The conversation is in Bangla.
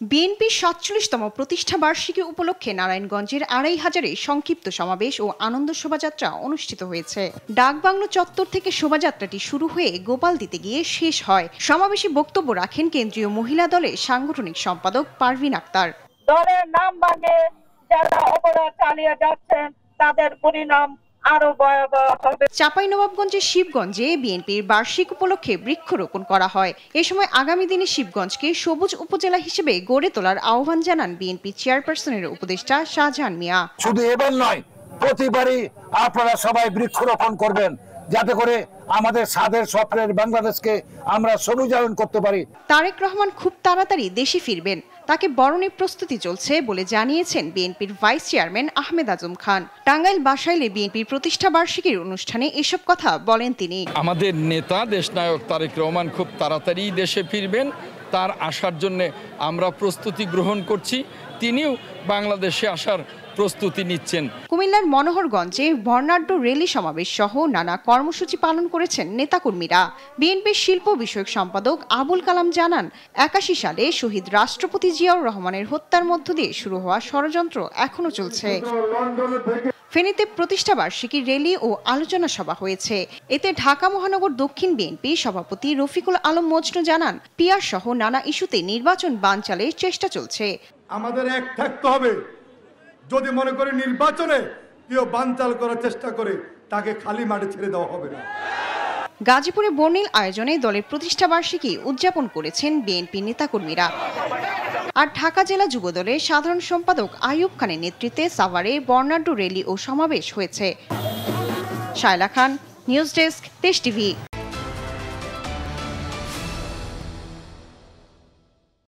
বিএনপির ৪৭তম প্রতিষ্ঠা বার্ষিকী উপলক্ষে নারায়ণগঞ্জের ২৫০০ সংক্ষিপ্ত সমাবেশ ও আনন্দ শোভাযাত্রা অনুষ্ঠিত হয়েছে। ডাকবাংলো চত্বর থেকে শোভাযাত্রাটি শুরু হয়ে গোপালদিতে গিয়ে শেষ হয়। সমাবেশে বক্তব্য রাখেন কেন্দ্রীয় মহিলা দলের সাংগঠনিক সম্পাদক পারভিন আক্তার। দলের নাম ভাঙে যারা অপরাধ চালিয়ে যাচ্ছেন তাদের পরিণাম আরো ভয়াবহ হবে। চাঁপাইনবাবগঞ্জের শিবগঞ্জে বিএনপির বার্ষিক উপলক্ষে বৃক্ষরোপণ করা হয়। এ সময় আগামী দিনে শিবগঞ্জকে সবুজ উপজেলা হিসেবে গড়ে তোলার আহ্বান জানান বিএনপি চেয়ারপারসনের উপদেষ্টা শাহজাহান মিয়া। শুধু এবার নয়, প্রতিবারই আপনারা সবাই বৃক্ষরোপণ করবেন, যাতে করে আমাদের সাদের স্বপ্নের বাংলাদেশকে আমরা সবুজায়ন করতে পারি। তারেক রহমান খুব তাড়াতাড়ি দেশে ফিরবেন, তাকে বরণের প্রস্তুতি চলছে বলে জানিয়েছেন বিএনপির ভাইস চেয়ারম্যান আহমেদ আজম খান। টাঙ্গাইল বাসাইলে বিএনপির প্রতিষ্ঠা বার্ষিকীর অনুষ্ঠানে এসব কথা বলেন তিনি। আমাদের নেতা দেশনায়ক তারেক রহমান খুব তাড়াতাড়ি দেশে ফিরবেন, তার আসার জন্য আমরা প্রস্তুতি গ্রহণ করছি। তিনিও বাংলাদেশে আসার প্রস্তুতি নিচ্ছেন। কুমিল্লার মনোহরগঞ্জে বর্ণাঢ্য র্যালি সমাবেশ সহ নানা কর্মসূচি পালন করেছেন নেতাকর্মীরা। বিএনপির শিল্প বিষয়ক সম্পাদক আবুল কালাম জানান, ৮১ সালে শহীদ রাষ্ট্রপতি জিয়াউর রহমানের হত্যার মধ্য দিয়ে শুরু হওয়া ষড়যন্ত্র এখনো চলছে। ফেনীতে প্রতিষ্ঠা বার্ষিকী র্যালি ও আলোচনা সভা হয়েছে। এতে ঢাকা মহানগর দক্ষিণ বিএনপি সভাপতি রফিকুল আলম মজনু জানান, পিয়ার সহ নানা ইস্যুতে নির্বাচন বানচালের চেষ্টা চলছে। আমাদের এক থাকতে হবে, যদি মনে করে নির্বাচনে কেউ বানচাল করার চেষ্টা করে তাকে খালি মাঠে ছেড়ে দেওয়া হবে না। গাজীপুরে বর্ণিল আয়োজনে দলের প্রতিষ্ঠা বার্ষিকী উদযাপন করেছেন বিএনপি নেতাকর্মীরা। আর ঢাকা জেলা যুবদলের সাধারণ সম্পাদক আইয়ুব খানের নেতৃত্বে সাভারে বর্ণাঢ্য র্যালি ও সমাবেশ হয়েছে। শায়লা খান, নিউজ ডেস্ক, দেশ টিভি।